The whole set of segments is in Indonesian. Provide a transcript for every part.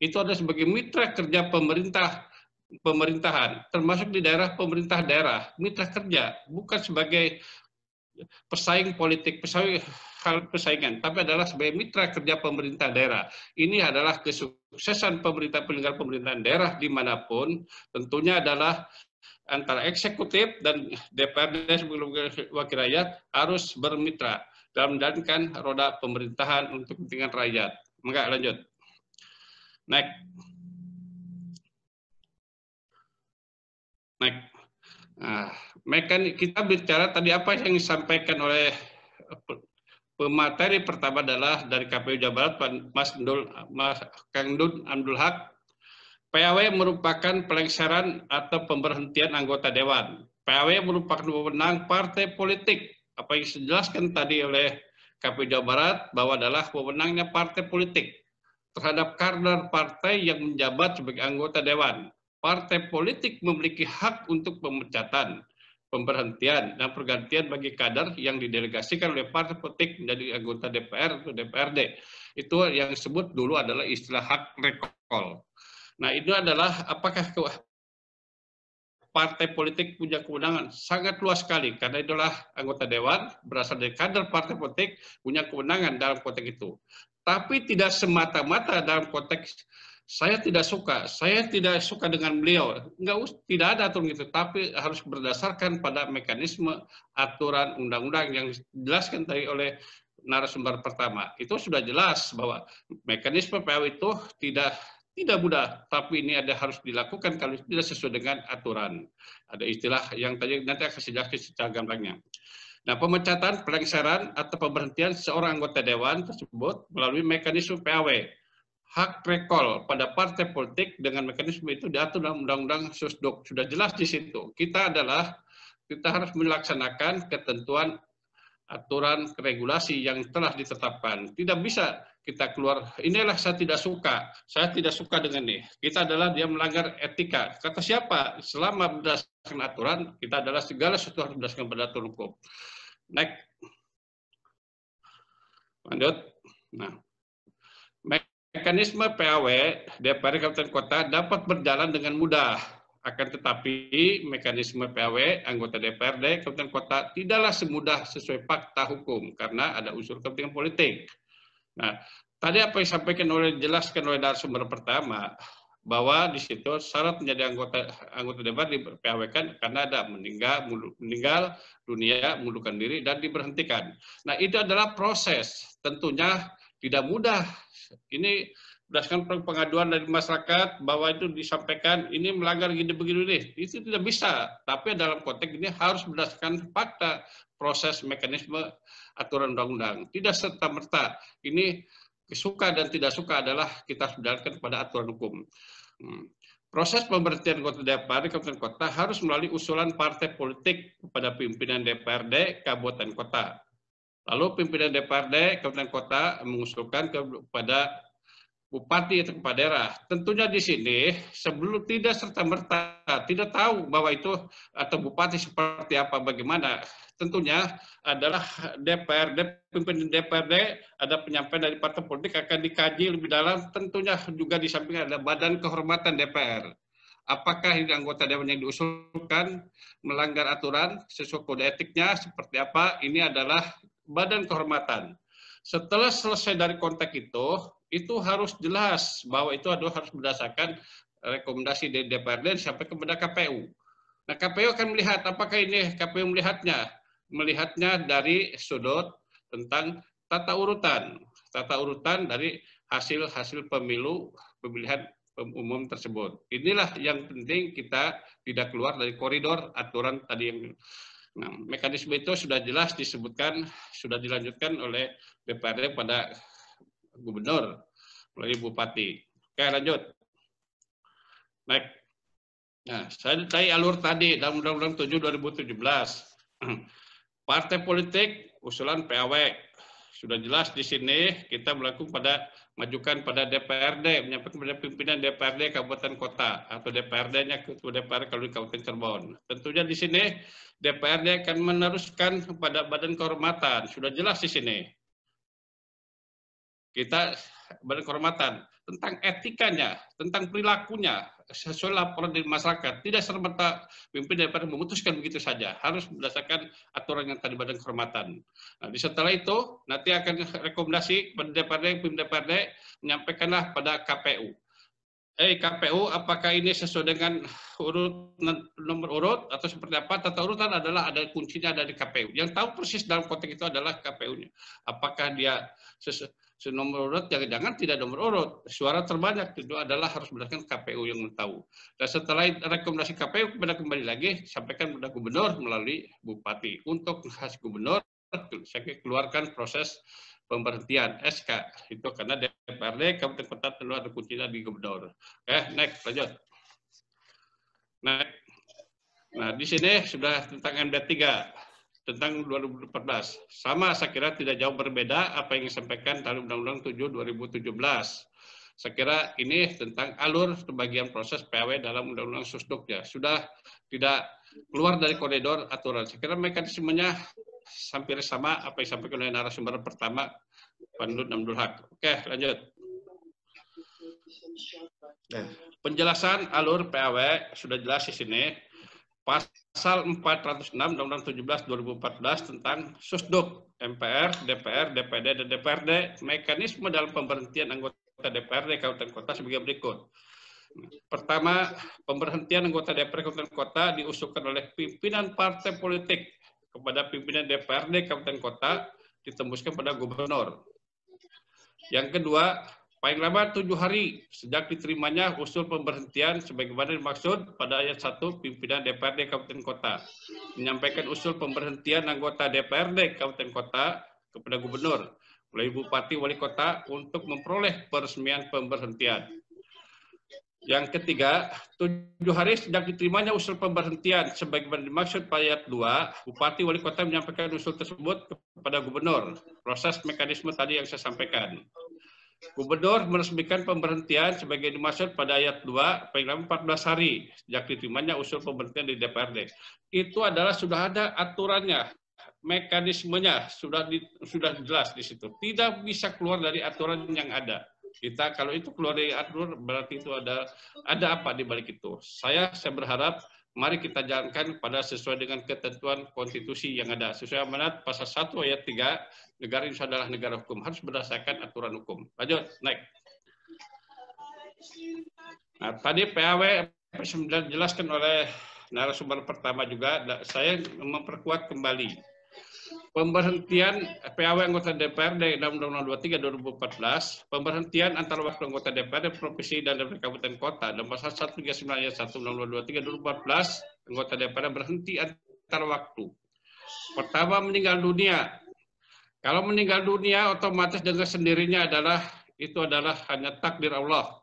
itu ada sebagai mitra kerja pemerintahan, termasuk di daerah pemerintah daerah, mitra kerja, bukan sebagai pesaing politik, hal persaingan, tapi adalah sebagai mitra kerja pemerintah daerah. Ini adalah kesuksesan pemerintah penyelenggara pemerintahan daerah dimanapun, tentunya adalah antara eksekutif dan DPRD sebagai wakil rakyat harus bermitra dalam menjalankan roda pemerintahan untuk kepentingan rakyat. Enggak, lanjut. Next. Next. Nah, kita bicara tadi apa yang disampaikan oleh pemateri pertama adalah dari KPU Jawa Barat, Kang Dun Abdul Haq. PAW merupakan pelengseran atau pemberhentian anggota dewan. PAW merupakan wewenang partai politik. Apa yang dijelaskan tadi oleh KPU Jawa Barat bahwa adalah wewenangnya partai politik terhadap kader partai yang menjabat sebagai anggota dewan. Partai politik memiliki hak untuk pemecatan, pemberhentian, dan pergantian bagi kader yang didelegasikan oleh partai politik menjadi anggota DPR atau DPRD. Itu yang disebut dulu adalah istilah hak recall. Nah, itu adalah apakah partai politik punya kewenangan sangat luas sekali karena itulah anggota dewan berasal dari kader partai politik punya kewenangan dalam konteks itu. Tapi tidak semata-mata dalam konteks saya tidak suka dengan beliau. Tidak ada aturan itu, tapi harus berdasarkan pada mekanisme aturan undang-undang yang dijelaskan tadi oleh narasumber pertama. Itu sudah jelas bahwa mekanisme PAW itu tidak mudah, tapi ini harus dilakukan kalau tidak sesuai dengan aturan. Ada istilah yang tadi nanti akan saya jelaskan secara gamblangnya. Nah, pemecatan, pelengseran, atau pemberhentian seorang anggota dewan tersebut melalui mekanisme PAW. Hak recall pada partai politik dengan mekanisme itu diatur dalam Undang-Undang Susduk. Sudah jelas di situ. Kita harus melaksanakan ketentuan aturan regulasi yang telah ditetapkan. Tidak bisa kita keluar, inilah saya tidak suka dengan ini. Kita adalah dia melanggar etika. Kata siapa? Selama berdasarkan aturan, kita adalah segala sesuatu harus berdasarkan pada aturan hukum. Next. Lanjut. Nah, mekanisme PAW DPR Kabupaten Kota dapat berjalan dengan mudah. Akan tetapi mekanisme PAW anggota DPRD Kabupaten Kota tidaklah semudah sesuai fakta hukum karena ada unsur kepentingan politik. Nah, tadi apa yang dijelaskan oleh narasumber pertama bahwa di situ syarat menjadi anggota DPR di PAW kan karena ada meninggal dunia, mengundurkan diri dan diberhentikan. Nah, itu adalah proses, tentunya tidak mudah. Ini berdasarkan pengaduan dari masyarakat bahwa itu disampaikan ini melanggar begini nih, itu tidak bisa. Tapi dalam konteks ini harus berdasarkan fakta, proses, mekanisme, aturan undang-undang. Tidak serta-merta ini suka dan tidak suka adalah kita harus berdasarkan pada aturan hukum. Proses pemberhentian anggota DPR di Kabupaten Kota harus melalui usulan partai politik kepada pimpinan DPRD Kabupaten Kota. Lalu pimpinan DPRD Kabupaten Kota mengusulkan kepada bupati atau kepala daerah. Tentunya di sini sebelum tidak serta-merta tidak tahu bahwa itu atau bupati seperti apa bagaimana. Tentunya adalah pimpinan DPRD ada penyampaian dari partai politik akan dikaji lebih dalam. Tentunya juga di samping ada Badan Kehormatan DPR. Apakah ini anggota dewan yang diusulkan melanggar aturan sesuai kode etiknya seperti apa? Ini adalah Badan Kehormatan. Setelah selesai dari konteks itu harus jelas bahwa itu harus berdasarkan rekomendasi dari DPRD sampai kepada KPU. Nah, KPU akan melihat apakah ini KPU melihatnya dari sudut tentang tata urutan dari hasil pemilihan umum tersebut. Inilah yang penting kita tidak keluar dari koridor aturan tadi yang. Nah, mekanisme itu sudah jelas disebutkan, sudah dilanjutkan oleh DPRD pada gubernur melalui bupati. Oke, lanjut. Baik. Nah, saya alur tadi dalam Undang-Undang 7 2017. Partai politik usulan PAW sudah jelas di sini kita majukan pada DPRD, menyampaikan kepada pimpinan DPRD Kabupaten Kota atau DPRD-nya ketua DPR kalau di Kabupaten Cirebon. Tentunya di sini DPRD akan meneruskan kepada Badan Kehormatan, sudah jelas di sini. kita Badan Kehormatan tentang etikanya, tentang perilakunya, sesuai laporan dari masyarakat. Tidak serta pimpinan DPR memutuskan begitu saja, harus berdasarkan aturan yang tadi Badan Kehormatan. Nah, setelah itu nanti akan rekomendasi pada DPRD, pimpinan DPRD menyampaikanlah pada KPU. KPU apakah ini sesuai dengan nomor urut atau seperti apa? Tata urutan adalah ada kuncinya dari KPU. Yang tahu persis dalam konteks itu adalah KPU-nya. Apakah dia nomor urut? Jangan-jangan tidak nomor urut. Suara terbanyak itu adalah harus berdasarkan KPU yang tahu. Dan setelah rekomendasi KPU kembali lagi sampaikan kepada gubernur melalui bupati. Untuk khas gubernur saya keluarkan proses pemberhentian SK itu karena DPRD Kabupaten Kota perlu ada kuncinya di gubernur. Next lanjut. Nah, di sini sudah tentang MD3 tentang 2014. Sama saya kira tidak jauh berbeda apa yang disampaikan dalam Undang-Undang 7 2017. Saya kira ini tentang alur pembagian proses PAW dalam Undang-Undang Susduknya. Sudah tidak keluar dari koridor aturan. Saya kira mekanismenya hampir sama apa yang disampaikan oleh narasumber pertama, Pandu Abdul Haq. Oke, lanjut. Penjelasan alur PAW sudah jelas di sini. Pasal 406 Undang-Undang 17 2014 tentang Susduk, MPR, DPR, DPD, dan DPRD, mekanisme dalam pemberhentian anggota DPRD Kabupaten Kota sebagai berikut. Pertama, pemberhentian anggota DPR Kabupaten Kota diusulkan oleh pimpinan partai politik kepada pimpinan DPRD Kabupaten Kota ditembuskan pada gubernur. Yang kedua, paling lama 7 hari sejak diterimanya usul pemberhentian sebagaimana dimaksud pada ayat 1 pimpinan DPRD Kabupaten Kota menyampaikan usul pemberhentian anggota DPRD Kabupaten Kota kepada gubernur melalui bupati wali kota untuk memperoleh peresmian pemberhentian. Yang ketiga, 7 hari sejak diterimanya usul pemberhentian sebagaimana dimaksud pada ayat 2, bupati wali kota menyampaikan usul tersebut kepada gubernur. Proses mekanisme tadi yang saya sampaikan. Gubernur meresmikan pemberhentian sebagai dimaksud pada ayat 2 paling lama 14 hari sejak diterimanya usul pemberhentian di DPRD. Itu adalah sudah ada aturannya, mekanismenya sudah jelas di situ. Tidak bisa keluar dari aturan yang ada. Kita kalau itu keluar dari aturan berarti itu ada apa di balik itu. Saya berharap mari kita jalankan pada sesuai dengan ketentuan konstitusi yang ada. Sesuai amanat pasal 1 ayat 3, negara ini adalah negara hukum, harus berdasarkan aturan hukum. Lanjut, naik. Nah, tadi PAW sudah dijelaskan oleh narasumber pertama juga, saya memperkuat kembali. Pemberhentian PAW anggota DPRD dalam Undang-Undang 23 2014, pemberhentian antara waktu anggota DPRD provinsi dan kabupaten kota dalam pasal 139 ayat 1 Undang-Undang 23 2014, anggota DPRD berhenti antara waktu. Pertama, meninggal dunia. Kalau meninggal dunia otomatis dengan sendirinya itu adalah hanya takdir Allah.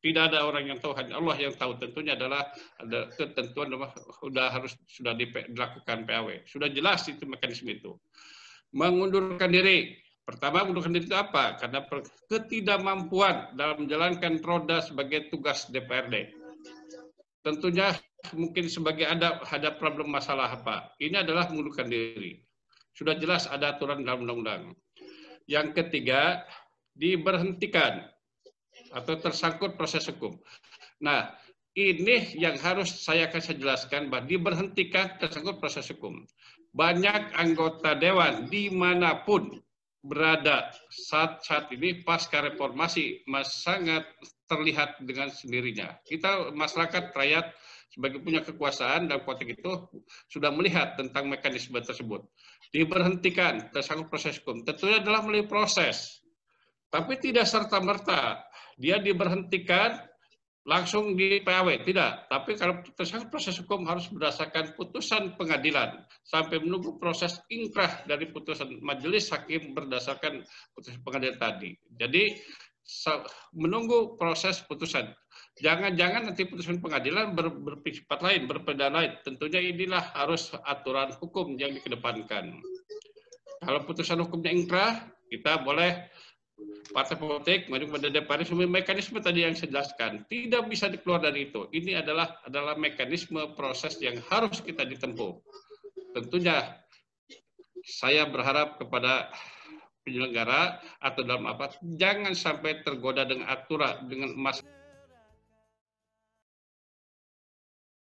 Tidak ada orang yang tahu, hanya Allah yang tahu. Tentunya adalah ada ketentuan sudah dilakukan PAW. Sudah jelas itu mekanisme itu. Mengundurkan diri. Pertama, mengundurkan diri itu apa? Karena ketidakmampuan dalam menjalankan roda sebagai tugas DPRD. Tentunya mungkin sebagai ada problem masalah apa. Ini adalah mengundurkan diri. Sudah jelas ada aturan dalam undang-undang. Yang ketiga, diberhentikan atau tersangkut proses hukum. Nah, ini yang harus saya jelaskan bahwa diberhentikan tersangkut proses hukum. Banyak anggota dewan dimanapun berada saat ini pasca reformasi sangat terlihat dengan sendirinya. Kita masyarakat rakyat sebagai punya kekuasaan dalam konteks itu sudah melihat tentang mekanisme tersebut. Diberhentikan tersangkut proses hukum tentunya adalah melalui proses, tapi tidak serta-merta dia diberhentikan langsung di PAW, tidak. Tapi kalau tersangkut proses hukum harus berdasarkan putusan pengadilan sampai menunggu proses ingkrah dari putusan majelis hakim berdasarkan putusan pengadilan tadi. Jadi menunggu proses putusan. Jangan-jangan nanti putusan pengadilan bersifat lain, berbeda lain. Tentunya inilah harus aturan hukum yang dikedepankan. Kalau putusan hukumnya ingkrah, kita boleh partai politik maju pada DPR semua mekanisme tadi yang saya jelaskan tidak bisa dikeluar dari itu. Ini adalah mekanisme proses yang harus kita ditempuh. Tentunya saya berharap kepada penyelenggara atau dalam apa, jangan sampai tergoda dengan aturan, dengan